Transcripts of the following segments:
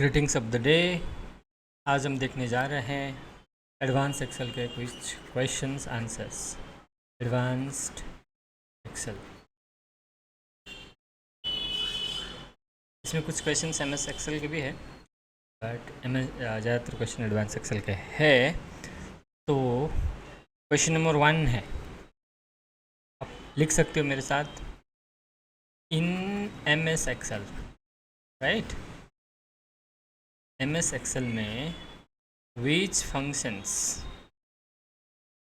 Greetings of the day. आज हम देखने जा रहे हैं एडवांस एक्सेल के कुछ क्वेश्चंस आंसर्स। एडवांस्ड एक्सेल, इसमें कुछ क्वेश्चंस एमएस एक्सेल के भी है, बट ज़्यादातर क्वेश्चन एडवांस एक्सेल के है। तो क्वेश्चन नंबर 1 है, आप लिख सकते हो मेरे साथ। In MS Excel, right, MS Excel में विच फंक्शंस,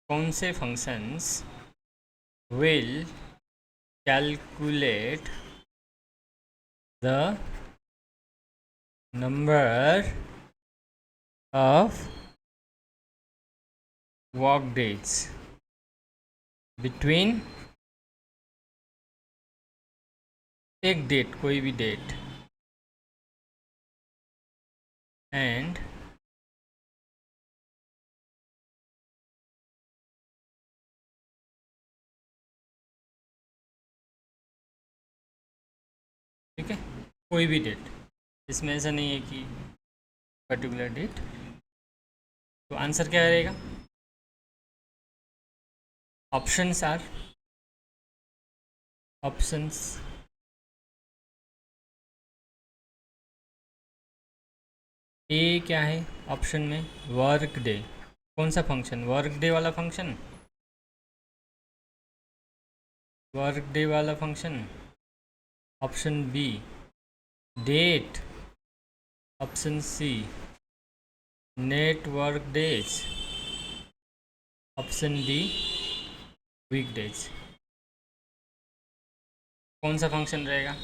कौन से functions will calculate the number of work days between एक डेट, कोई भी डेट, एंड ठीक है, कोई भी डेट। इसमें ऐसा नहीं है कि पर्टिकुलर डेट। तो आंसर क्या रहेगा? ऑप्शंस आर, ऑप्शंस ए क्या है ऑप्शन में? Work day. कौन सा फंक्शन? वर्क डे वाला फंक्शन, वर्क डे वाला function. Option B date, option C network days, option D week days. कौन सा फंक्शन रहेगा?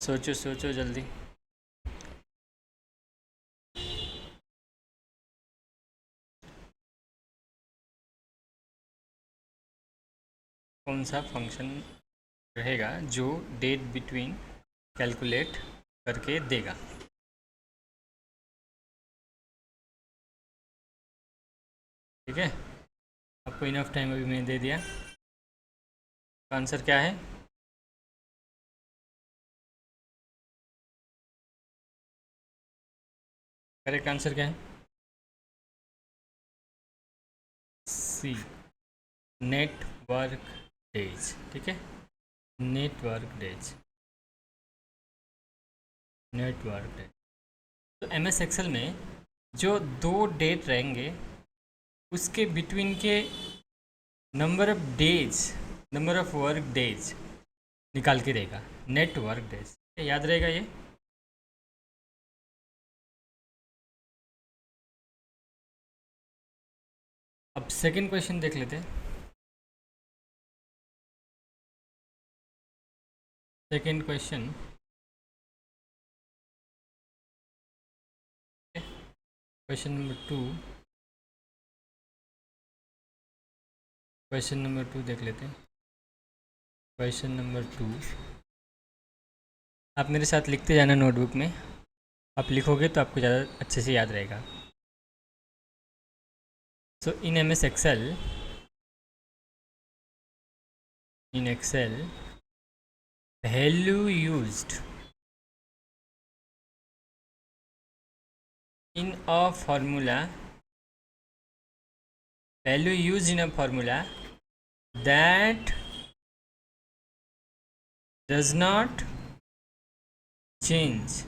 सोचो सोचो जल्दी। कौन सा फंक्शन रहेगा जो डेट बिटवीन कैलकुलेट करके देगा? ठीक है, आपको इनफ टाइम अभी मैंने दे दिया। आंसर क्या है? करेक्ट आंसर क्या है? सी, नेटवर्क डेज। ठीक है, नेटवर्क डेज, नेटवर्क डेज। तो एम एस एक्सेल में जो दो डेट रहेंगे उसके बिटवीन के number of days, number of work days निकाल के देगा, नेटवर्क डेज। याद रहेगा ये? अब सेकंड क्वेश्चन देख लेते हैं। Second question, question number 2, question number 2 देख लेते हैं। क्वेश्चन नंबर 2, आप मेरे साथ लिखते जाना नोटबुक में। आप लिखोगे तो आपको ज़्यादा अच्छे से याद रहेगा। So in M S Excel, in Excel value used in a formula, value used in a formula that does not change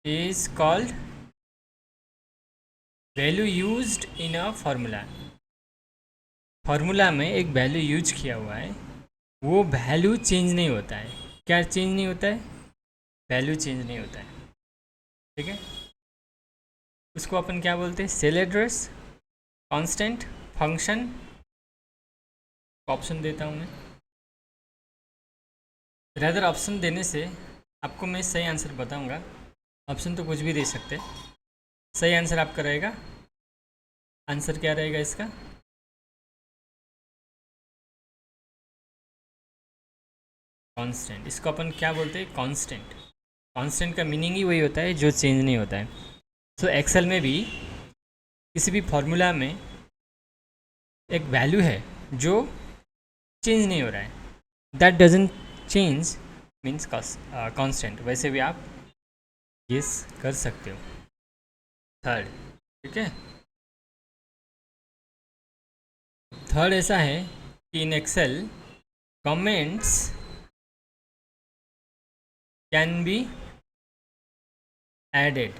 is called value used in a formula। Formula में एक वैल्यू यूज किया हुआ है, वो value change नहीं होता है। क्या चेंज नहीं होता है? वैल्यू चेंज नहीं होता है। ठीक है, उसको अपन क्या बोलते हैं? Cell address, constant, function. Option देता हूँ मैं। रैदर ऑप्शन देने से आपको मैं सही आंसर बताऊंगा। ऑप्शन तो कुछ भी दे सकते। सही आंसर आपका रहेगा, आंसर क्या रहेगा इसका? कांस्टेंट। इसको अपन क्या बोलते हैं? कांस्टेंट। कांस्टेंट का मीनिंग ही वही होता है जो चेंज नहीं होता है। तो एक्सेल में भी किसी भी फॉर्मूला में एक वैल्यू है जो चेंज नहीं हो रहा है, that doesn't change means constant, वैसे भी आप गेस कर सकते हो। थर्ड, ठीक है, थर्ड ऐसा है कि in Excel comments can be added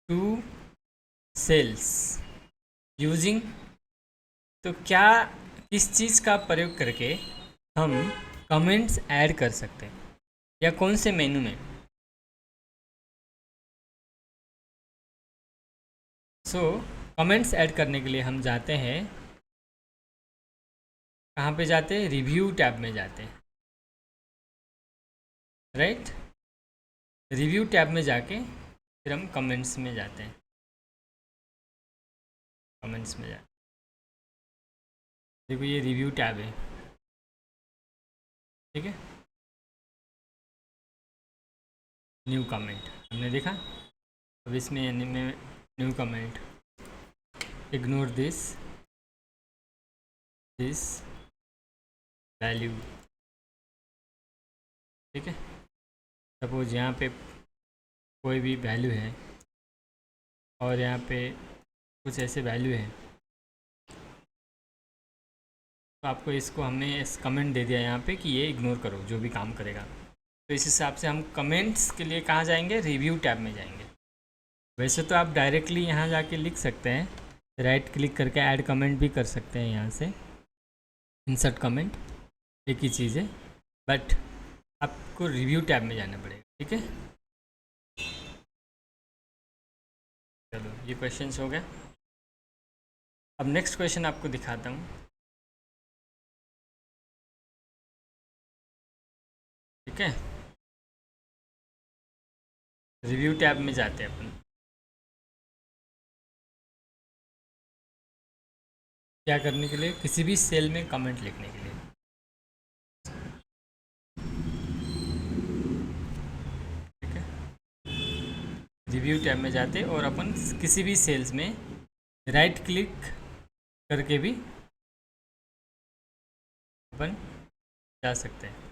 to cells using, तो क्या किस चीज़ का प्रयोग करके हम कमेंट्स ऐड कर सकते हैं, या कौन से मेनू में। सो कमेंट्स ऐड करने के लिए हम जाते हैं, कहाँ पे जाते हैं, रिव्यू टैब में जाते हैं, राइट। रिव्यू टैब में जाके फिर हम कमेंट्स में जाते हैं, कमेंट्स में जाते, देखो ये रिव्यू टैब है, ठीक है। न्यू कमेंट हमने देखा, अब इसमें यानी में new comment, ignore this value, ठीक है। सपोज यहाँ पे कोई भी वैल्यू है और यहाँ पे कुछ ऐसे वैल्यू है, तो आपको इसको हमने इस कमेंट दे दिया यहाँ पे कि ये इग्नोर करो जो भी काम करेगा। तो इस हिसाब से हम कमेंट्स के लिए कहाँ जाएंगे, रिव्यू टैब में जाएंगे। वैसे तो आप डायरेक्टली यहाँ जाके लिख सकते हैं, राइट क्लिक करके ऐड कमेंट भी कर सकते हैं, यहाँ से इंसर्ट कमेंट, एक ही चीज़ है, बट आपको रिव्यू टैब में जाना पड़ेगा, ठीक है। चलो ये क्वेश्चंस हो गया। अब नेक्स्ट क्वेश्चन आपको दिखाता हूँ, ठीक है। रिव्यू टैब में जाते हैं अपन, क्या करने के लिए, किसी भी सेल में कमेंट लिखने के लिए, ठीक है। रिव्यू टैब में जाते और अपन किसी भी सेल्स में राइट क्लिक करके भी अपन जा सकते हैं।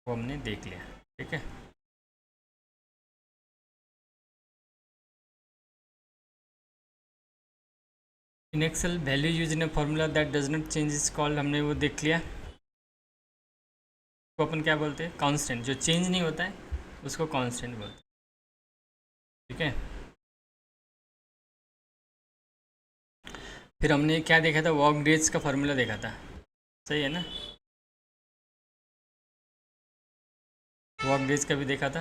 वो हमने देख लिया, ठीक है। In Excel value use in a formula that does not change is called, हमने वो देख लिया। तो अपन क्या बोलते हैं, कांस्टेंट, जो चेंज नहीं होता है उसको कांस्टेंट बोलते हैं, ठीक है। फिर हमने क्या देखा था, वर्क डेज का फार्मूला देखा था, सही है ना। वर्क डेज का भी देखा था।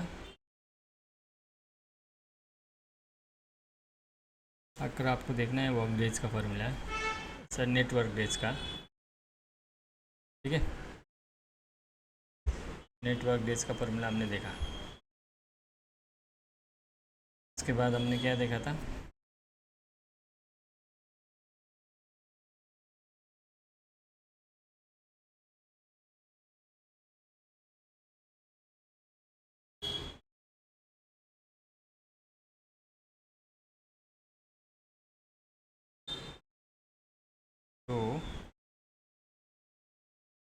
अगर आपको देखना है वर्क डेज का फार्मूला सर, नेटवर्क डेज का, ठीक है। नेटवर्क डेज का फार्मूला हमने देखा। उसके बाद हमने क्या देखा था, तो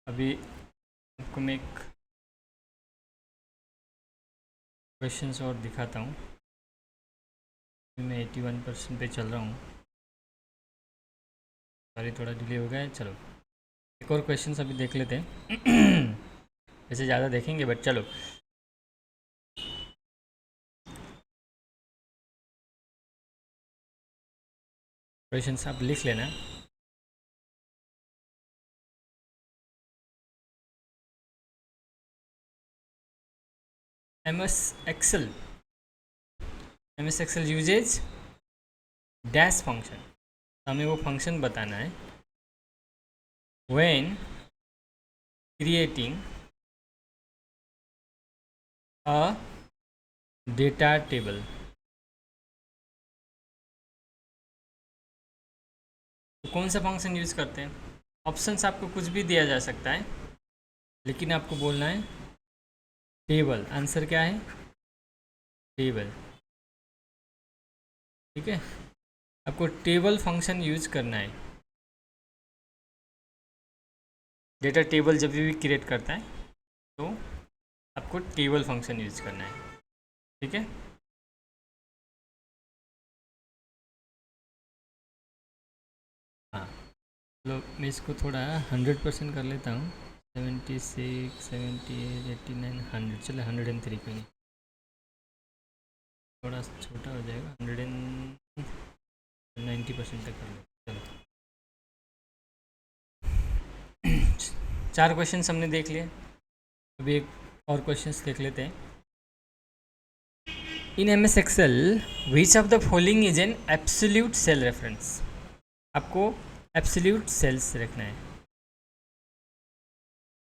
अभी आपको मैं एक क्वेश्चंस और दिखाता हूँ। मैं 81% पे चल रहा हूँ, सॉरी थोड़ा डिले हो गया है। चलो एक और क्वेश्चंस अभी देख लेते हैं। वैसे ज़्यादा देखेंगे बट चलो, क्वेश्चंस आप लिख लेना। M S Excel uses dash function, हमें वो फंक्शन बताना है when creating a data table. तो कौन सा फंक्शन यूज़ करते हैं, ऑप्शंस आपको कुछ भी दिया जा सकता है, लेकिन आपको बोलना है टेबल, आंसर क्या है, टेबल, ठीक है। आपको टेबल फंक्शन यूज करना है। डेटा टेबल जब भी क्रिएट करता है तो आपको टेबल फंक्शन यूज करना है, ठीक है। हाँ, तो मैं इसको थोड़ा 100% कर लेता हूँ। 76, 78, 89, 100, चलो 103 कोई नहीं, थोड़ा छोटा हो जाएगा, 190% तक कर लो। चलो 4 क्वेश्चन हमने देख लिए, अभी एक और क्वेश्चन देख लेते हैं। In M S Excel which of the following is an absolute cell reference. आपको एब्सोल्यूट सेल्स रखना है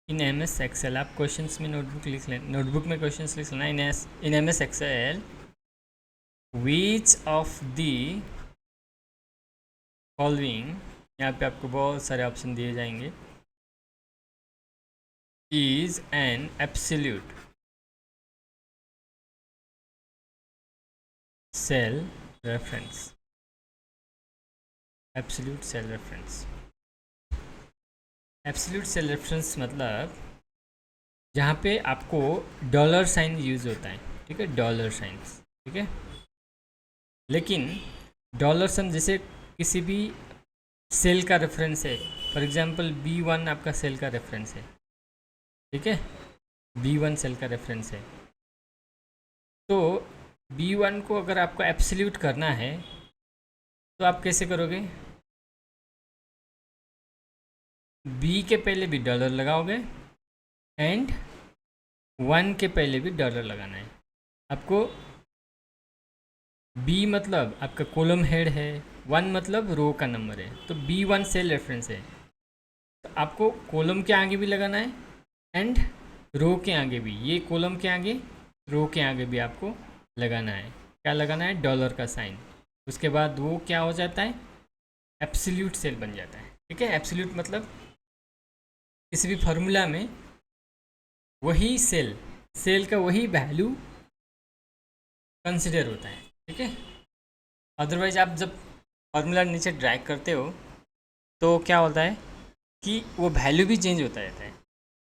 इन एम एस एक्सेल। आप क्वेश्चंस में नोटबुक लिख लें, नोटबुक में क्वेश्चंस लिख लेना। In M S Excel which of the following, यहाँ पे आपको बहुत सारे ऑप्शन दिए जाएंगे, is an absolute cell reference. Absolute cell reference, absolute cell reference मतलब जहाँ पे आपको डॉलर साइन यूज़ होता है, ठीक है, डॉलर साइंस, ठीक है। लेकिन डॉलर साइन जैसे किसी भी सेल का रेफरेंस है, फॉर एग्जांपल B1 आपका सेल का रेफरेंस है, ठीक है, B1 सेल का रेफरेंस है, तो B1 को अगर आपको एब्सोल्यूट करना है तो आप कैसे करोगे? B के पहले भी डॉलर लगाओगे एंड 1 के पहले भी डॉलर लगाना है आपको। B मतलब आपका कॉलम हेड है, 1 मतलब रो का नंबर है, तो B1 सेल रेफरेंस है, तो आपको कॉलम के आगे भी लगाना है एंड रो के आगे भी, ये कॉलम के आगे रो के आगे भी आपको लगाना है। क्या लगाना है? डॉलर का साइन। उसके बाद वो क्या हो जाता है? एब्सोल्यूट सेल बन जाता है, ठीक है। एब्सोल्यूट मतलब किसी भी फार्मूला में वही सेल का वही वैल्यू कंसिडर होता है, ठीक है। अदरवाइज आप जब फार्मूला नीचे ड्रैग करते हो तो क्या होता है कि वो वैल्यू भी चेंज होता रहता है,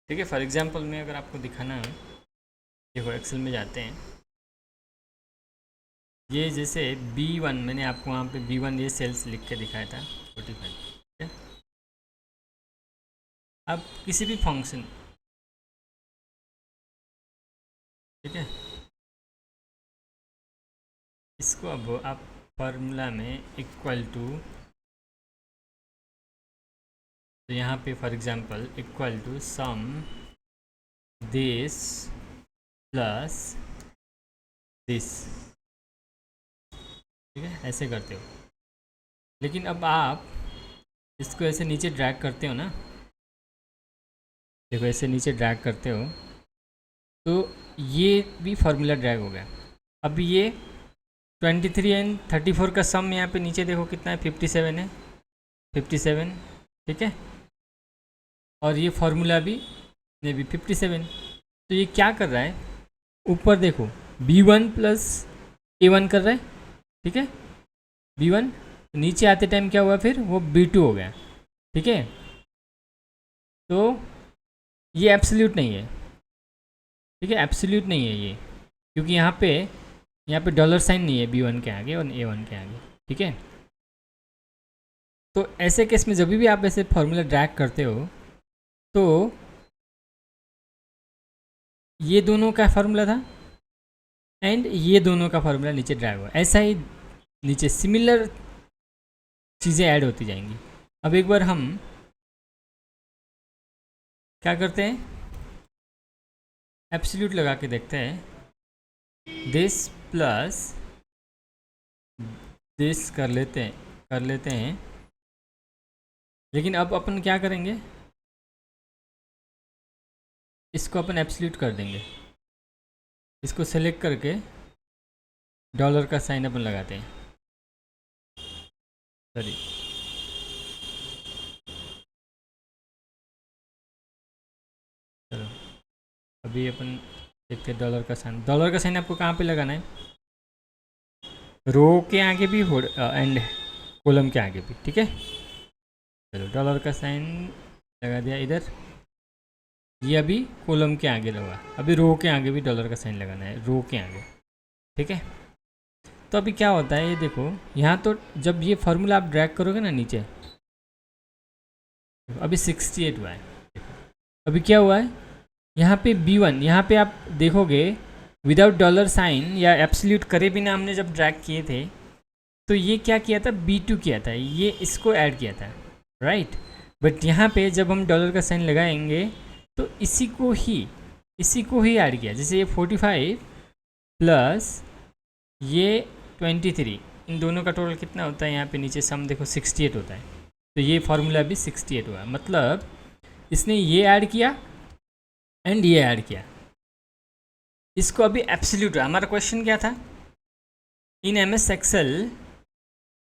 ठीक है। फॉर एग्जांपल में अगर आपको दिखाना है, देखो एक्सेल में जाते हैं, ये जैसे B1 मैंने आपको वहाँ पे B1 ये सेल्स लिख के दिखाया था 45, ठीक है। अब किसी भी फंक्शन, ठीक है, इसको अब आप फार्मूला में इक्वल टू, तो यहाँ पे for example equal to sum this plus this, ठीक है, ऐसे करते हो। लेकिन अब आप इसको ऐसे नीचे ड्रैग करते हो ना, देखो ऐसे नीचे ड्रैग करते हो तो ये भी फार्मूला ड्रैग हो गया। अब ये 23 एंड 34 का सम यहाँ पे नीचे देखो कितना है, 57 है, 57, ठीक है। और ये फार्मूला भी ये भी 57। तो ये क्या कर रहा है? ऊपर देखो B1 प्लस A1 कर रहा है, ठीक है, B1। नीचे आते टाइम क्या हुआ फिर? वो B2 हो गया, ठीक है। तो ये एब्सोल्यूट नहीं है, ठीक है, एब्सोल्यूट नहीं है ये, क्योंकि यहाँ पे डॉलर साइन नहीं है B1 के आगे और A1 के आगे, ठीक है। तो ऐसे केस में जब भी आप ऐसे फार्मूला ड्रैग करते हो तो ये दोनों का फार्मूला था एंड ये दोनों का फार्मूला नीचे ड्रैग हुआ, ऐसा ही नीचे सिमिलर चीज़ें ऐड होती जाएंगी। अब एक बार हम क्या करते हैं, एब्सोल्यूट लगा के देखते हैं, दिस प्लस दिस कर लेते हैं। लेकिन अब अपन क्या करेंगे, इसको अपन एब्सोल्यूट कर देंगे, इसको सेलेक्ट करके डॉलर का साइन अपन लगाते हैं, सॉरी, चलो अभी अपन देखते हैं डॉलर का साइन। डॉलर का साइन आपको कहाँ पे लगाना है? रो के आगे भी एंड कॉलम के आगे भी, ठीक है। चलो डॉलर का साइन लगा दिया इधर, ये अभी कॉलम के आगे लगा, अभी रो के आगे भी डॉलर का साइन लगाना है, रो के आगे, ठीक है। तो अभी क्या होता है ये देखो, यहाँ तो जब ये फार्मूला आप ड्रैग करोगे ना नीचे, अभी 68 हुआ है। अभी क्या हुआ है यहाँ पे B1, यहाँ पे आप देखोगे विदाउट डॉलर साइन या एब्सोल्यूट करे बिना हमने जब ड्रैग किए थे, तो ये क्या किया था, B2 किया था, ये इसको ऐड किया था, राइट। बट यहाँ पे जब हम डॉलर का साइन लगाएंगे तो इसी को ही ऐड किया, जैसे ये 45 प्लस ये 23, इन दोनों का टोटल कितना होता है, यहाँ पे नीचे सम देखो 68 होता है। तो ये फार्मूला भी 68 हुआ, मतलब इसने ये ऐड किया एंड ये ऐड किया, इसको अभी एब्सोल्यूट। हमारा क्वेश्चन क्या था, in MS Excel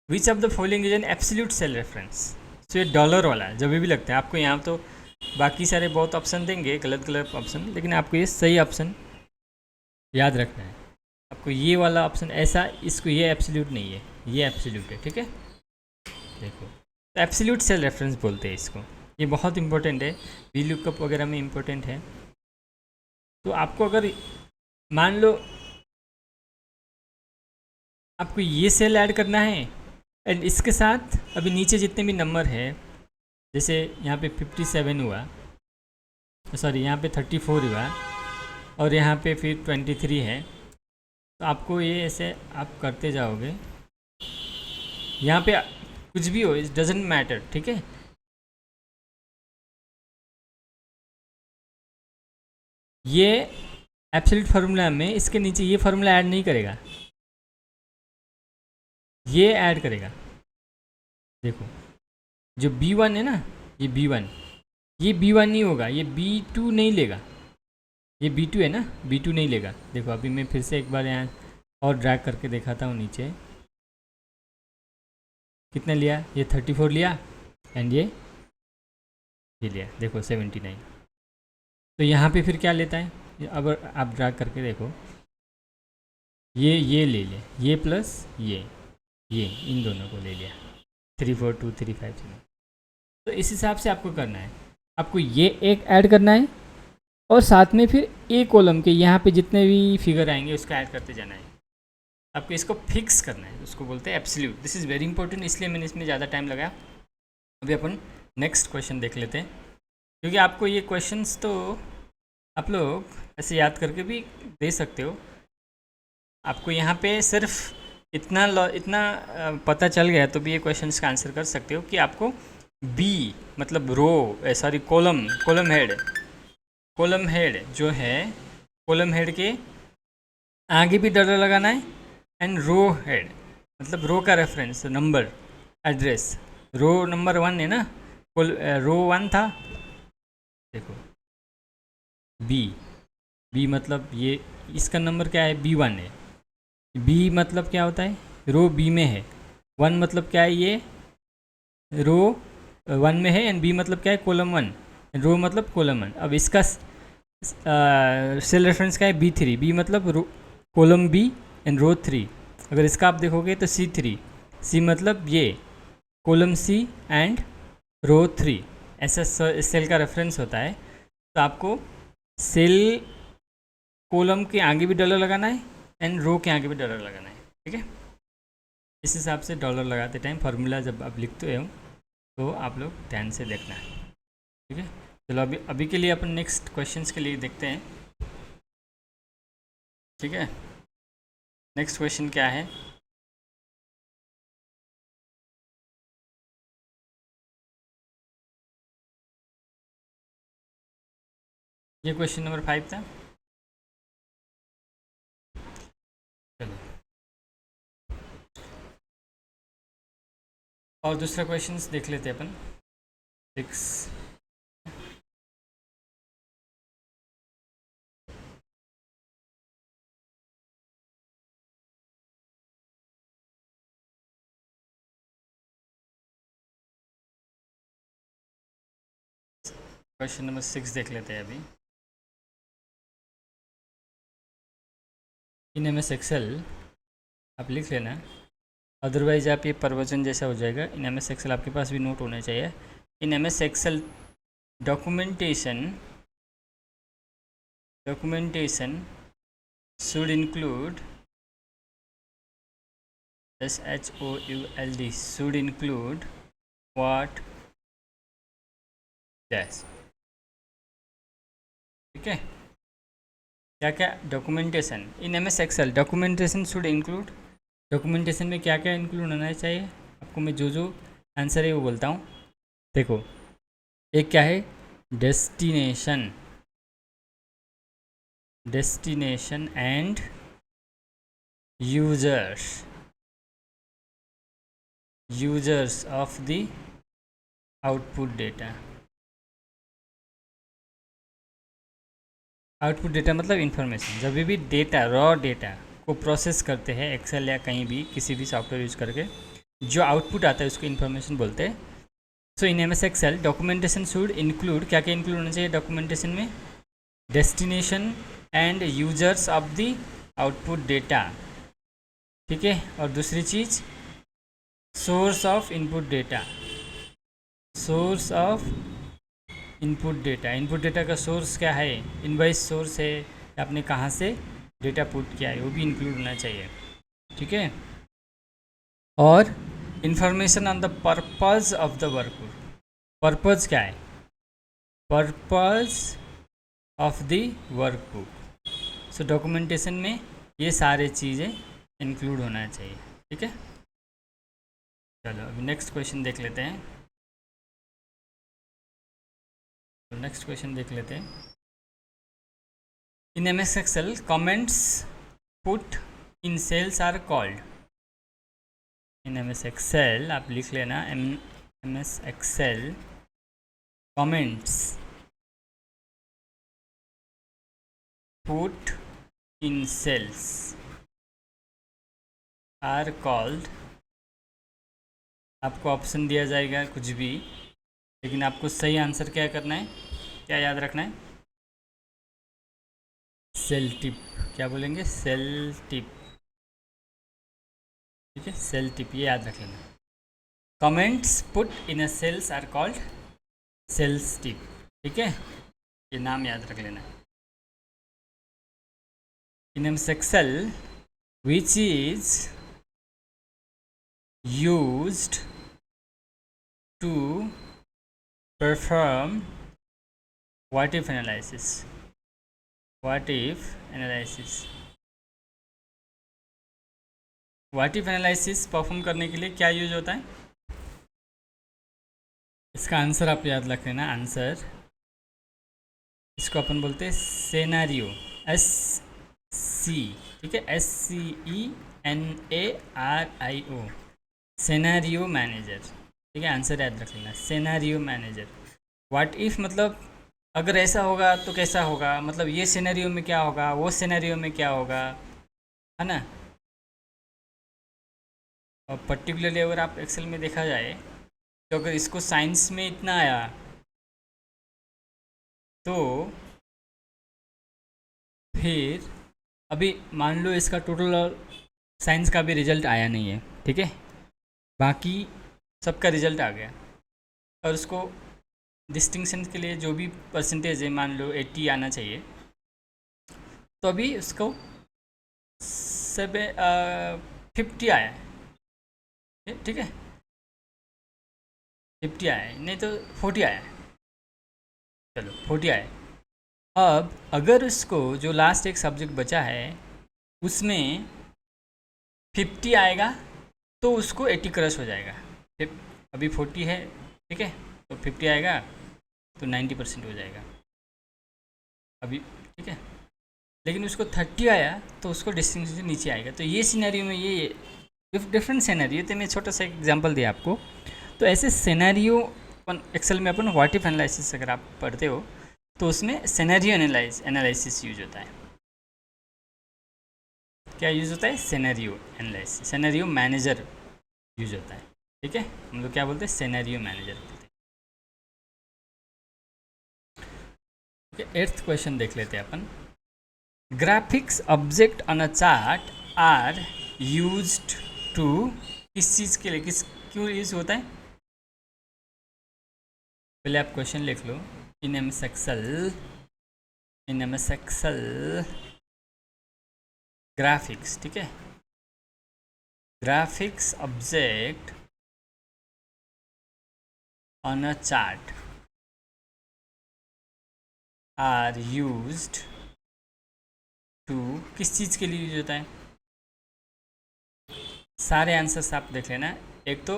which of the following is an absolute cell reference. तो ये डॉलर वाला जब भी लगता है आपको, यहाँ तो बाकी सारे बहुत ऑप्शन देंगे, गलत गलत ऑप्शन, लेकिन आपको ये सही ऑप्शन याद रखना है। आपको ये वाला ऑप्शन ऐसा, इसको ये एब्सोल्यूट नहीं है, ये एब्सोल्यूट है, ठीक है। देखो तो एब्सोल्यूट सेल रेफरेंस बोलते हैं इसको, ये बहुत इंपॉर्टेंट है, VLOOKUP वगैरह में इंपॉर्टेंट है। तो आपको अगर मान लो आपको ये सेल ऐड करना है एंड इसके साथ अभी नीचे जितने भी नंबर है, जैसे यहाँ पे 57 हुआ, सॉरी यहाँ पे 34 हुआ, और यहाँ पे फिर 23 है, तो आपको ये ऐसे आप करते जाओगे, यहाँ पे कुछ भी हो इट डजेंट मैटर, ठीक है। ये एब्सोल्यूट फार्मूला में इसके नीचे ये फार्मूला ऐड नहीं करेगा, ये ऐड करेगा। देखो जो B1 है ना, ये B1, ये B1 नहीं होगा, ये B2 नहीं लेगा, ये B2 है ना, B2 नहीं लेगा। देखो अभी मैं फिर से एक बार यहाँ और ड्रैग करके दिखाता हूँ नीचे, कितना लिया, ये 34 लिया एंड ये लिया, देखो 79। तो यहाँ पे फिर क्या लेता है, अब आप ड्रैग करके देखो, ये ले लिया, ये प्लस ये इन दोनों को ले लिया, 342 35। तो इस हिसाब से आपको करना है, आपको ये एक ऐड करना है और साथ में फिर ए कॉलम के यहाँ पे जितने भी फिगर आएंगे उसका ऐड करते जाना है। आपको इसको फिक्स करना है, उसको बोलते हैं absolute. This is very important, इसलिए मैंने इसमें ज़्यादा टाइम लगाया। अभी अपन नेक्स्ट क्वेश्चन देख लेते हैं, क्योंकि आपको ये क्वेश्चंस तो आप लोग ऐसे याद करके भी दे सकते हो। आपको यहाँ पे सिर्फ इतना पता चल गया तो भी ये क्वेश्चंस का आंसर कर सकते हो कि आपको बी मतलब रो सॉरी कॉलम हेड जो है, कॉलम हेड के आगे भी डॉलर लगाना है एंड रो हेड मतलब रो का reference number address, row number 1 है ना, रो 1 था, देखो बी मतलब ये इसका नंबर क्या है, B1 है। बी मतलब क्या होता है, रो बी में है। 1 मतलब क्या है, ये रो 1 में है एंड बी मतलब क्या है, कॉलम 1, रो मतलब कॉलम 1। अब इसका सेल रेफरेंस क्या है, B3, बी मतलब कॉलम बी एंड रो 3। अगर इसका आप देखोगे तो C3, सी मतलब ये कॉलम C एंड रो 3, ऐसा सेल का रेफरेंस होता है। तो आपको सेल कॉलम के आगे भी डॉलर लगाना है एंड रो के आगे भी डॉलर लगाना है, ठीक है। इस हिसाब से डॉलर लगाते टाइम फार्मूला जब आप लिखते हो तो आप लोग ध्यान से देखना है, ठीक है। चलो अभी के लिए अपन नेक्स्ट क्वेश्चंस के लिए देखते हैं, ठीक है। नेक्स्ट क्वेश्चन क्या है, ये क्वेश्चन नंबर 5 था। चलो और दूसरा क्वेश्चंस देख लेते हैं अपन, 6। क्वेश्चन नंबर 6 देख लेते हैं अभी। इन MS Excel आप लिख लेना, अदरवाइज आप ये प्रवचन जैसा हो जाएगा। इन एम एस एक्सेल आपके पास भी नोट होना चाहिए। In M S Excel documentation should include SHOULD should include what dash। ठीक है, क्या क्या documentation in M S Excel documentation should include, documentation में क्या क्या इंक्लूड होना चाहिए आपको मैं जो आंसर है वो बोलता हूँ। देखो, एक क्या है, destination and users of the output data. Output data मतलब इंफॉर्मेशन। जब भी डेटा रॉ डेटा को प्रोसेस करते हैं एक्सेल या कहीं भी किसी भी सॉफ्टवेयर यूज करके, जो आउटपुट आता है उसको इन्फॉर्मेशन बोलते हैं। So in M S Excel documentation should include, क्या क्या इंक्लूड होना चाहिए डॉक्यूमेंटेशन में, destination and users of the output data. ठीक है, और दूसरी चीज़ source of input data, source of input data. Input data का सोर्स क्या है, इनवॉइस सोर्स है, आपने कहाँ से डेटा पुट किया है वो भी इंक्लूड होना चाहिए। ठीक है, और information on the purpose of the workbook. Purpose क्या है, purpose of the workbook. So documentation में ये सारे चीज़ें इंक्लूड होना चाहिए। ठीक है, चलो अभी नेक्स्ट क्वेश्चन देख लेते हैं। नेक्स्ट क्वेश्चन देख लेते हैं। In M S Excel comments put in cells are called. In M S Excel आप लिख लेना, M S Excel comments put in cells are called. आपको ऑप्शन दिया जाएगा कुछ भी, लेकिन आपको सही आंसर क्या करना है, क्या याद रखना है, सेल टिप। क्या बोलेंगे, सेल टिप। ठीक है, सेल टिप ये याद रख लेना। Comments put in a cells are called cells tip. ठीक है, ये नाम याद रख लेना। In M S Excel which is used to perform what if analysis। what if analysis perform करने के लिए क्या यूज होता है, इसका आंसर आप याद रख लेना। आंसर इसको अपन बोलते हैं सेनारियो, SC। ठीक है, SCENARIO, सेनारियो मैनेजर। ठीक है, आंसर याद रख लेना, सेनारियो मैनेजर। व्हाट इफ़ मतलब अगर ऐसा होगा तो कैसा होगा, मतलब ये सिनेरियो में क्या होगा, वो सिनेरियो में क्या होगा, है ना। और पर्टिकुलरली अगर आप एक्सेल में देखा जाए तो अगर इसको साइंस में इतना आया तो फिर अभी मान लो इसका टोटल साइंस का भी रिजल्ट आया नहीं है, ठीक है, बाकी सबका रिजल्ट आ गया और उसको डिस्टिंक्शन के लिए जो भी परसेंटेज है मान लो 80 आना चाहिए, तो अभी उसको 50 आया है। ठीक है, 50 आया है, नहीं तो 40 आया है। चलो 40 आया। अब अगर उसको जो लास्ट एक सब्जेक्ट बचा है उसमें 50 आएगा तो उसको 80 क्रश हो जाएगा। अभी 40 है, ठीक है, तो 50 आएगा तो 90% हो जाएगा अभी। ठीक है, लेकिन उसको 30 आया तो उसको डिस्टिंक्शन से नीचे आएगा। तो ये सिनेरियो में ये डिफरेंट सिनेरियो, तो मैं छोटा सा एग्जांपल दिया आपको। तो ऐसे सिनेरियो एक्सेल में अपन व्हाट इफ एनालिसिस अगर आप पढ़ते हो तो उसमें सिनेरियो एनालिसिस यूज होता है। क्या यूज होता है, scenario analysis, scenario manager use होता है। ठीक है, हम लोग क्या बोलते हैं, सिनेरियो मैनेजर बोलते हैं। एट्थ क्वेश्चन देख लेते हैं अपन। Graphics object on a chart are used to किस चीज़ के लिए, किस क्यों यूज होता है? पहले आप क्वेश्चन लिख लो। In M S Excel, in M S Excel graphics, ठीक है, graphics object on a chart are used to, किस चीज़ के लिए यूज होता है? सारे आंसर्स आप देख लेना। एक तो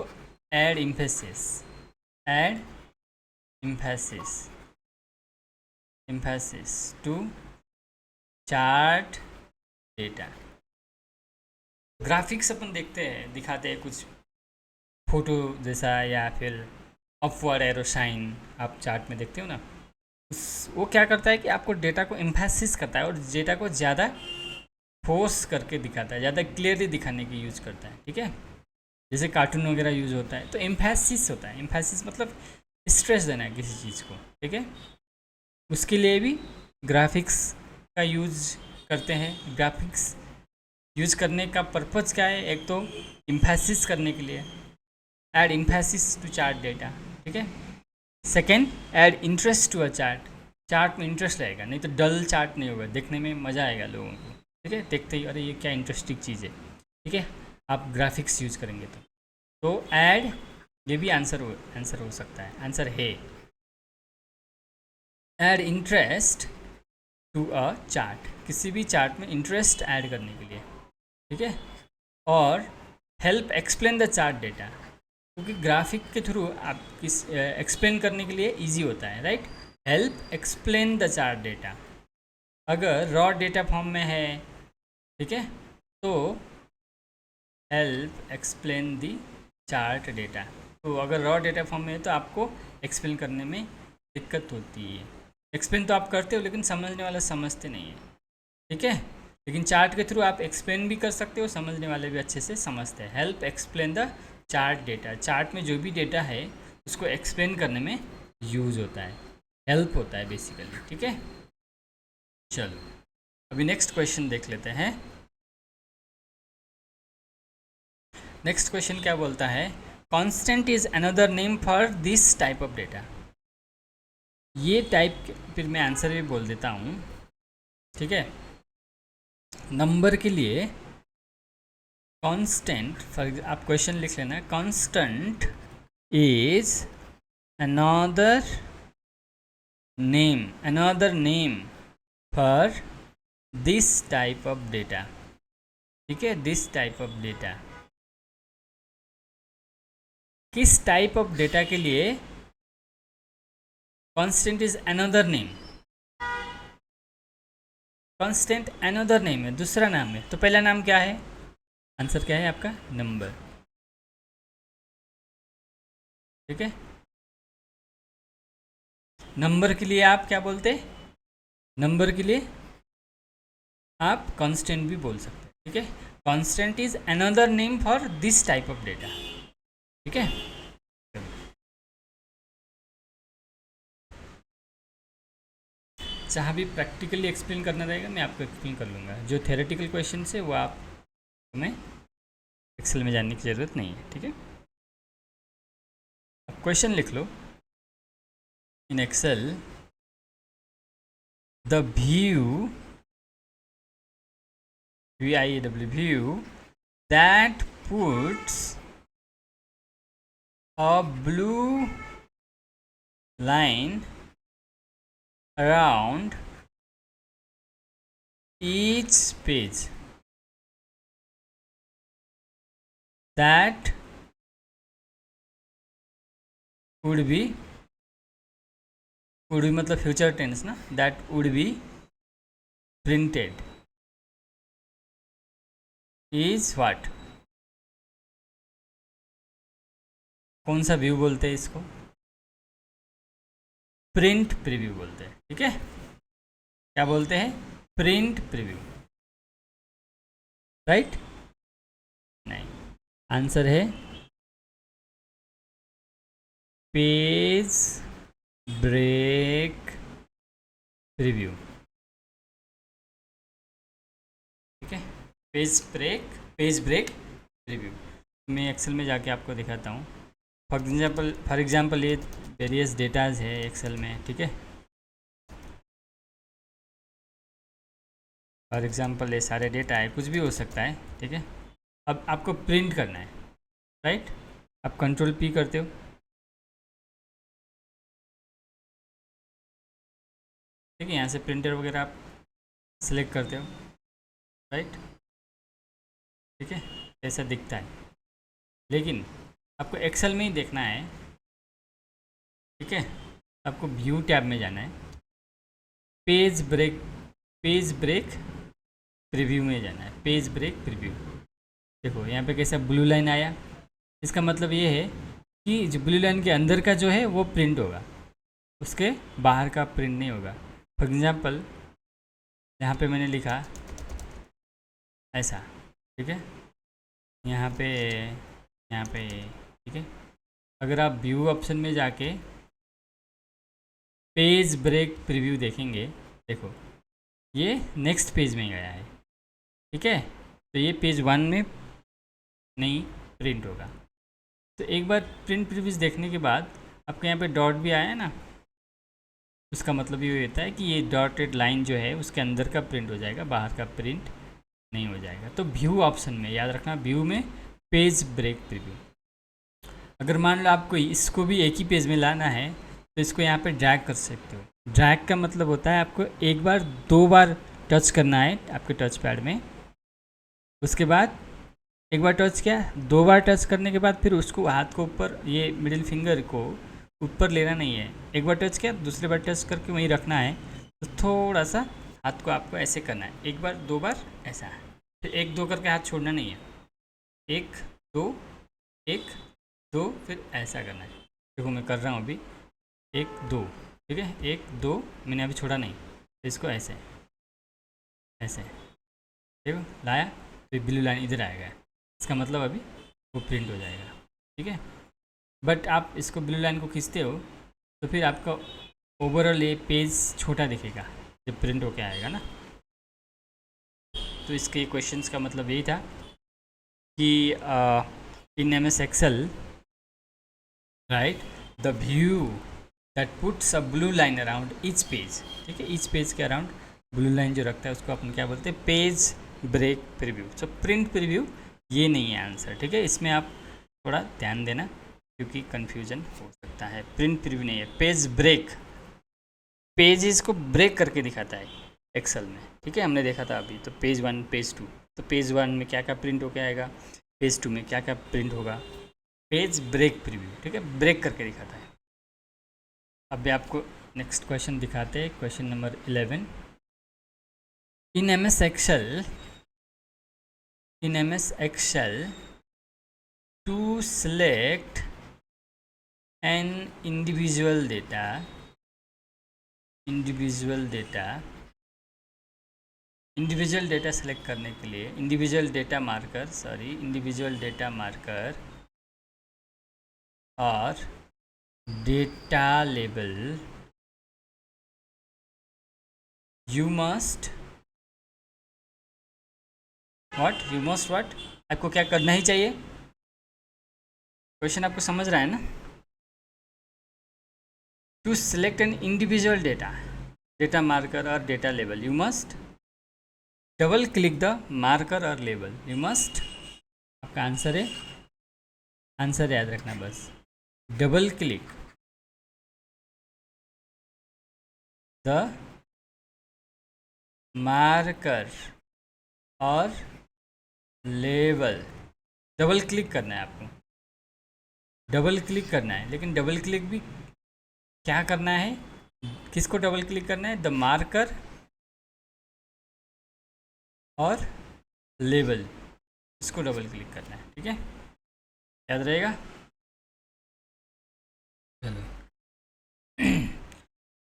add emphasis, add emphasis, emphasis to chart data. Graphics अपन देखते हैं, दिखाते हैं कुछ फोटो जैसा या फिर अपवर्ड एरो साइन आप चार्ट में देखते हो ना, वो क्या करता है कि आपको डेटा को एम्फेसिस करता है और डेटा को ज़्यादा फोर्स करके दिखाता है, ज़्यादा क्लियरली दिखाने की यूज़ करता है, ठीक है। जैसे कार्टून वगैरह यूज़ होता है तो एम्फेसिस होता है। एम्फेसिस मतलब स्ट्रेस देना है किसी चीज़ को, ठीक है। उसके लिए भी ग्राफिक्स का यूज़ करते हैं। ग्राफिक्स यूज़ करने का पर्पज़ क्या है? एक तो एम्फेसिस करने के लिए, add emphasis to chart data, ठीक है। Second, add interest to a chart, chart में इंटरेस्ट रहेगा, नहीं तो डल चार्ट नहीं होगा, देखने में मज़ा आएगा लोगों को, ठीक है, देखते ही अरे ये क्या इंटरेस्टिंग चीज़ है, ठीक है, आप ग्राफिक्स यूज़ करेंगे तो ऐड, ये भी आंसर हो सकता है, आंसर है add interest to a chart, किसी भी चार्ट में इंटरेस्ट ऐड करने के लिए, ठीक है। और help explain the chart data, क्योंकि ग्राफिक के थ्रू आप किस एक्सप्लेन करने के लिए इजी होता है, right. Help explain the chart data, अगर रॉ डेटा फॉर्म में है, ठीक है, तो help explain the chart data, तो अगर रॉ डेटा फॉर्म में है तो आपको एक्सप्लेन करने में दिक्कत होती है। एक्सप्लेन तो आप करते हो लेकिन समझने वाले समझते नहीं है, ठीक है, लेकिन चार्ट के थ्रू आप एक्सप्लेन भी कर सकते हो, समझने वाले भी अच्छे से समझते हैं। Help explain the chart data, chart में जो भी डेटा है उसको एक्सप्लेन करने में यूज़ होता है, हेल्प होता है बेसिकली, ठीक है। चलो अभी नेक्स्ट क्वेश्चन देख लेते हैं। नेक्स्ट क्वेश्चन क्या बोलता है? Constant is another name for this type of data. ये टाइप फिर मैं आंसर भी बोल देता हूँ, ठीक है। नंबर के लिए कांस्टेंट, फॉर आप क्वेश्चन लिख लेना, constant is another name for this type of data, ठीक है, दिस टाइप ऑफ डेटा। किस टाइप ऑफ डेटा के लिए constant is another name? Constant another name है, दूसरा नाम है, तो पहला नाम क्या है? आंसर क्या है आपका? नंबर, ठीक है। नंबर के लिए आप क्या बोलते हैं? नंबर के लिए आप कांस्टेंट भी बोल सकते हैं, ठीक है। Constant is another name for this type of data, ठीक है। जहाँ भी प्रैक्टिकली एक्सप्लेन करना रहेगा मैं आपको एक्सप्लेन कर लूँगा, जो थेरेटिकल क्वेश्चन है वो आप हमें एक्सेल में जानने की ज़रूरत नहीं है, ठीक है। अब क्वेश्चन लिख लो। In Excel the view, VIEW, that puts a blue line around each page that would be मतलब फ्यूचर टेंस ना, that would be printed is what? कौन सा व्यू बोलते हैं इसको? प्रिंट प्रीव्यू बोलते हैं, ठीक है। क्या बोलते हैं? Print preview, right? नहीं, आंसर है पेज ब्रेक प्रीव्यू, ठीक है। Page break preview. मैं एक्सेल में जाके आपको दिखाता हूँ। फॉर एग्ज़ाम्पल ये वेरियस डेटाज है एक्सेल में, ठीक है। फॉर एग्ज़ाम्पल ये सारे डेटा है, कुछ भी हो सकता है, ठीक है। अब आपको प्रिंट करना है, राइट। आप कंट्रोल पी करते हो, ठीक है। यहाँ से प्रिंटर वगैरह आप सिलेक्ट करते हो, राइट, ठीक है। ऐसा दिखता है, लेकिन आपको एक्सेल में ही देखना है, ठीक है। आपको व्यू टैब में जाना है, पेज ब्रेक प्रीव्यू में जाना है, पेज ब्रेक प्रीव्यू। देखो यहाँ पे कैसा ब्लू लाइन आया, इसका मतलब ये है कि जो ब्लू लाइन के अंदर का जो है वो प्रिंट होगा, उसके बाहर का प्रिंट नहीं होगा। फॉर एग्ज़ाम्पल यहाँ पे मैंने लिखा ऐसा, ठीक है। यहाँ पे ठीक है। अगर आप व्यू ऑप्शन में जाके पेज ब्रेक प्रीव्यू देखेंगे, देखो ये नेक्स्ट पेज में गया है, ठीक है। तो ये पेज 1 में नहीं प्रिंट होगा। तो एक बार प्रिंट प्रीव्यूज देखने के बाद आपके यहाँ पे डॉट भी आया है ना, उसका मतलब ये होता है कि ये डॉटेड लाइन जो है उसके अंदर का प्रिंट हो जाएगा, बाहर का प्रिंट नहीं हो जाएगा। तो व्यू ऑप्शन में याद रखना, व्यू में पेज ब्रेक प्रीव्यू। अगर मान लो आपको इसको भी एक ही पेज में लाना है तो इसको यहाँ पे ड्रैग कर सकते हो। ड्रैग का मतलब होता है आपको एक बार 2 बार टच करना है आपके टच पैड में, उसके बाद एक बार टच किया, 2 बार टच करने के बाद फिर उसको हाथ को ऊपर, ये मिडिल फिंगर को ऊपर लेना नहीं है। एक बार टच किया, दूसरी बार टच करके वहीं रखना है। तो थोड़ा सा हाथ को आपको ऐसे करना है, एक बार 2 बार ऐसा, फिर 1 2 करके हाथ छोड़ना नहीं है, 1 2 1 2 फिर ऐसा करना है। देखो मैं कर रहा हूँ अभी 1 2, ठीक है, 1 2 मैंने अभी छोड़ा नहीं, इसको ऐसे ऐसे देखो लाया, तो ब्लू लाइन इधर आएगा, इसका मतलब अभी वो प्रिंट हो जाएगा, ठीक है। बट आप इसको ब्लू लाइन को खींचते हो तो फिर आपका ओवरऑल ये पेज छोटा दिखेगा जब प्रिंट होके आएगा ना। तो इसके क्वेश्चंस का मतलब यही था कि in M S Excel, right, the view that puts a blue line around each page, ठीक है। ईच पेज के अराउंड ब्लू लाइन जो रखता है उसको अपन क्या बोलते हैं, page break preview. So print preview ये नहीं है आंसर, ठीक है। इसमें आप थोड़ा ध्यान देना क्योंकि कन्फ्यूजन हो सकता है। प्रिंट प्रीव्यू नहीं है, पेज ब्रेक, पेजेस को ब्रेक करके दिखाता है एक्सेल में, ठीक है। हमने देखा था अभी, तो पेज 1 पेज 2, तो पेज 1 में क्या क्या प्रिंट होकर आएगा, पेज 2 में क्या क्या प्रिंट होगा, पेज ब्रेक प्रीव्यू, ठीक है, ब्रेक करके दिखाता है। अब आपको नेक्स्ट क्वेश्चन दिखाते हैं, question number 11। In M S Excel to select an individual data select करने के लिए इंडिविजुअल डेटा मार्कर और data label, you must what, आपको क्या करना ही चाहिए। क्वेश्चन आपको समझ रहा है ना। To select an individual data marker और data label, you must double click the marker और लेबल। यू मस्ट, आपका आंसर है, आंसर याद रखना बस, डबल क्लिक द मार्कर और लेबल। डबल क्लिक करना है आपको, डबल क्लिक करना है, लेकिन डबल क्लिक भी क्या करना है, किसको डबल क्लिक करना है, द मार्कर और लेबल, इसको डबल क्लिक करना है, ठीक है, याद रहेगा। चलो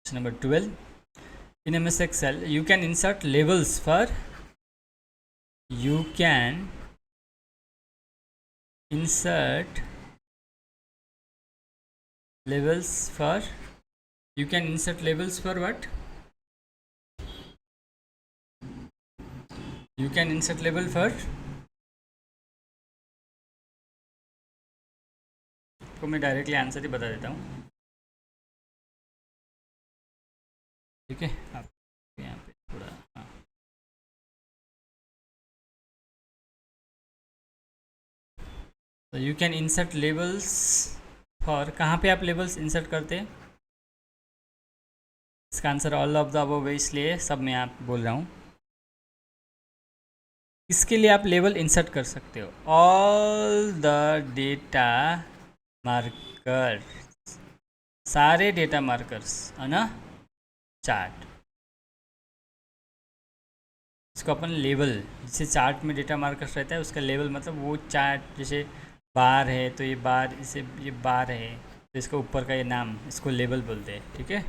number 12, in M S Excel you can insert labels for what, you can insert label for आपको मैं डायरेक्टली आंसर ही बता देता हूँ, ठीक है। आप यहाँ पे थोड़ा, हाँ, तो you can insert labels for, कहाँ पे आप लेबल्स इंसर्ट करते हैं? इसका answer all of the above है, इसलिए सब मैं आप बोल रहा हूँ। इसके लिए आप लेबल इंसर्ट कर सकते हो, ऑल द डेटा मार्कर, सारे डेटा मार्कर्स है ना, चार्ट, इसको अपन लेबल, जैसे चार्ट में डेटा मार्कर्स रहता है उसका लेबल मतलब वो चार्ट, जैसे बार है तो ये बार, इसे ये बार है तो इसका ऊपर का ये नाम, इसको लेबल बोलते हैं, ठीक है।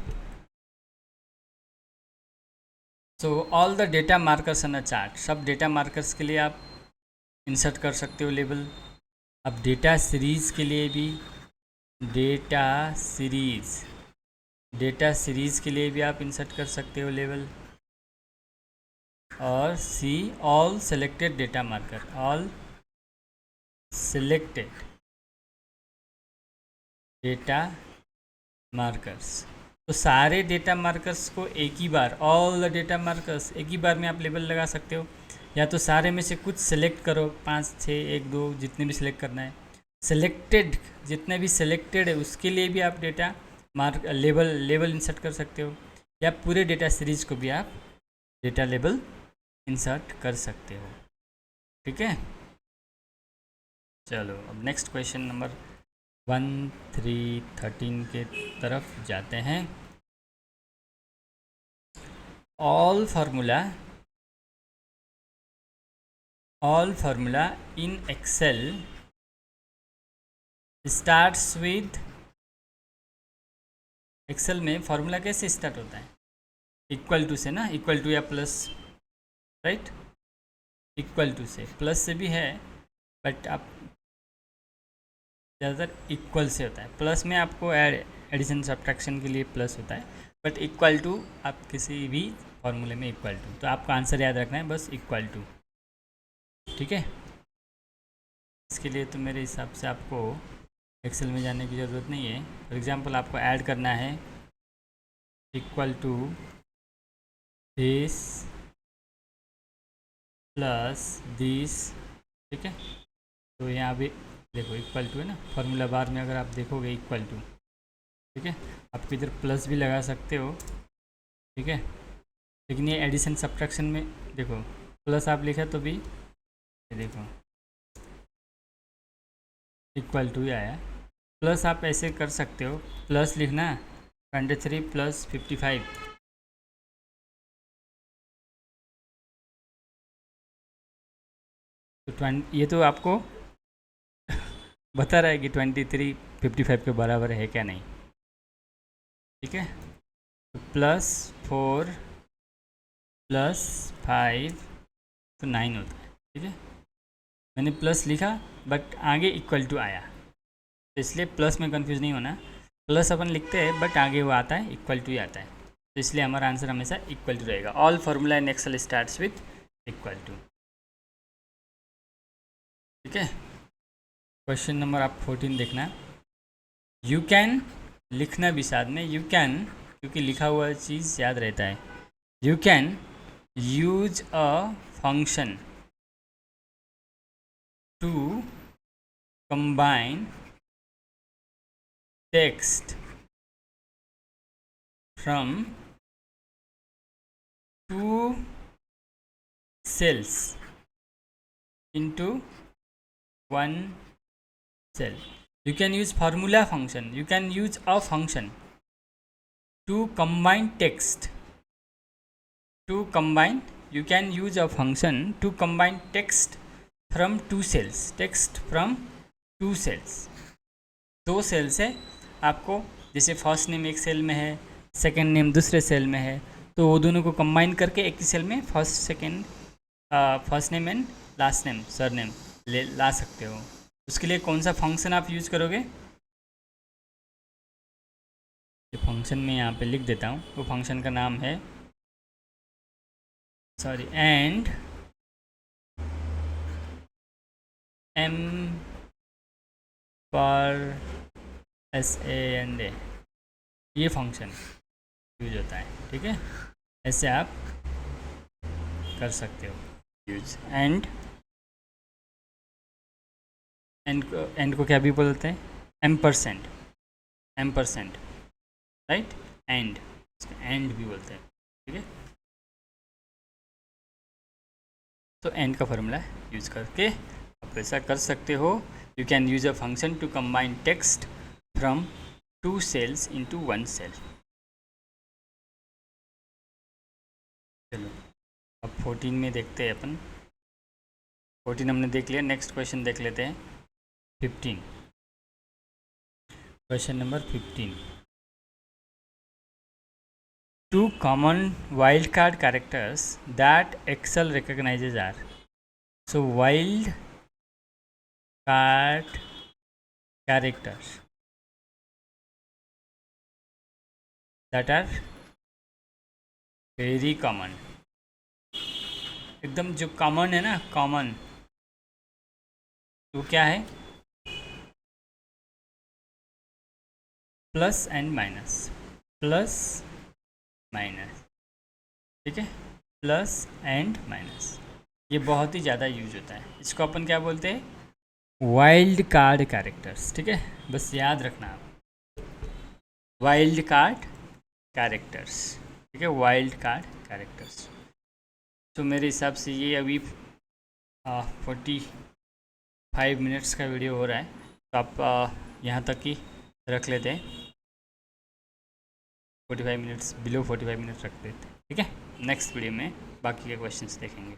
So all the data markers on a chart, सब डेटा मार्कर्स के लिए आप इंसर्ट कर सकते हो लेबल। अब डेटा सीरीज़ के लिए भी, डेटा सीरीज़, डेटा सीरीज़ के लिए भी आप इंसर्ट कर सकते हो लेबल। और see all selected data marker, all selected data markers, तो सारे डेटा मार्कर्स को एक ही बार, ऑल द डेटा मार्कर्स एक ही बार में आप लेबल लगा सकते हो, या तो सारे में से कुछ सेलेक्ट करो, 5 6 1 2 जितने भी सिलेक्ट करना है, सेलेक्टेड जितने भी सेलेक्टेड है उसके लिए भी आप डेटा मार्क लेबल इंसर्ट कर सकते हो, या पूरे डेटा सीरीज़ को भी आप डेटा लेबल इंसर्ट कर सकते हो, ठीक है। चलो अब नेक्स्ट क्वेश्चन नंबर 1313 के तरफ जाते हैं। All formula in Excel starts with, Excel में फार्मूला कैसे स्टार्ट होता है? इक्वल टू से ना, इक्वल टू या प्लस, राइट, इक्वल टू से, प्लस से भी है बट आप ज़्यादातर इक्वल से होता है, प्लस में आपको एडिशन सब्ट्रैक्शन के लिए प्लस होता है, बट इक्वल टू आप किसी भी फॉर्मूले में इक्वल टू, तो आपको आंसर याद रखना है बस इक्वल टू, ठीक है। इसके लिए तो मेरे हिसाब से आपको एक्सेल में जाने की ज़रूरत नहीं है। फॉर एग्जांपल आपको ऐड करना है equal to this plus this, ठीक है, तो यहाँ भी देखो इक्वल टू है ना, फार्मूला बार में अगर आप देखोगे इक्वल टू, ठीक है, आप इधर प्लस भी लगा सकते हो, ठीक है, लेकिन ये एडिशन सब्ट्रैक्शन में देखो प्लस आप लिखा तो भी ये देखो इक्वल टू ही आया। प्लस आप ऐसे कर सकते हो, प्लस लिखना 23 प्लस 55, तो ये तो आपको बता रहा है कि 23 55 के बराबर है क्या नहीं, ठीक है। प्लस 4 प्लस 5 तो 9 होता है, ठीक है, मैंने प्लस लिखा बट आगे इक्वल टू आया, तो इसलिए प्लस में कंफ्यूज नहीं होना, प्लस अपन लिखते हैं बट आगे वो आता है इक्वल टू ही आता है, तो इसलिए हमारा आंसर हमेशा इक्वल टू रहेगा। All formula in Excel starts with equal to, ठीक है। क्वेश्चन नंबर आप 14 देखना, यू कैन लिखना भी साथ में, यू कैन, क्योंकि लिखा हुआ चीज़ याद रहता है, you can use a function to combine text from two cells into one cell. You can use formula function, you can use a function to combine text, to combine, you can use a function to combine text from two cells, text from two cells, दो sales है आपको, जैसे first name एक cell में है, second name दूसरे cell में है, तो वो दोनों को कंबाइन करके एक ही सेल में first name and last name surname name सकते हो। उसके लिए कौन सा फंक्शन आप यूज़ करोगे? ये फंक्शन मैं यहाँ पे लिख देता हूँ, वो फंक्शन का नाम है एंड एम पर SAND ये फंक्शन यूज होता है, ठीक है। ऐसे आप कर सकते हो यूज। एंड एंड को क्या भी बोलते हैं, एम्परसेंट, एम्परसेंट, राइट। एंड भी बोलते हैं, ठीक है। तो एंड का फॉर्मूला यूज करके आप ऐसा कर सकते हो। You can use a function to combine text from 2 cells into 1 cell. चलो अब 14 में देखते हैं अपन। 14 हमने देख लिया, नेक्स्ट क्वेश्चन देख लेते हैं 15। Question number 15। 2 common wildcard characters that Excel recognizes are, so wild card characters that are very common, एकदम जो कॉमन है ना, कॉमन, तो क्या है, plus and minus, plus minus, ठीक है, प्लस एंड माइनस, ये बहुत ही ज़्यादा यूज होता है। इसको अपन क्या बोलते हैं, वाइल्ड कार्ड कैरेक्टर्स, ठीक है, बस याद रखना आप, वाइल्ड कार्ड कैरेक्टर्स, ठीक है, वाइल्ड कार्ड कैरेक्टर्स। तो मेरे हिसाब से ये अभी 45 मिनट्स का वीडियो हो रहा है, तो आप यहाँ तक ही रख लेते हैं, 45 मिनट्स, बिलो 45 मिनट्स रख देते हैं, ठीक है। नेक्स्ट वीडियो में बाकी के क्वेश्चंस देखेंगे।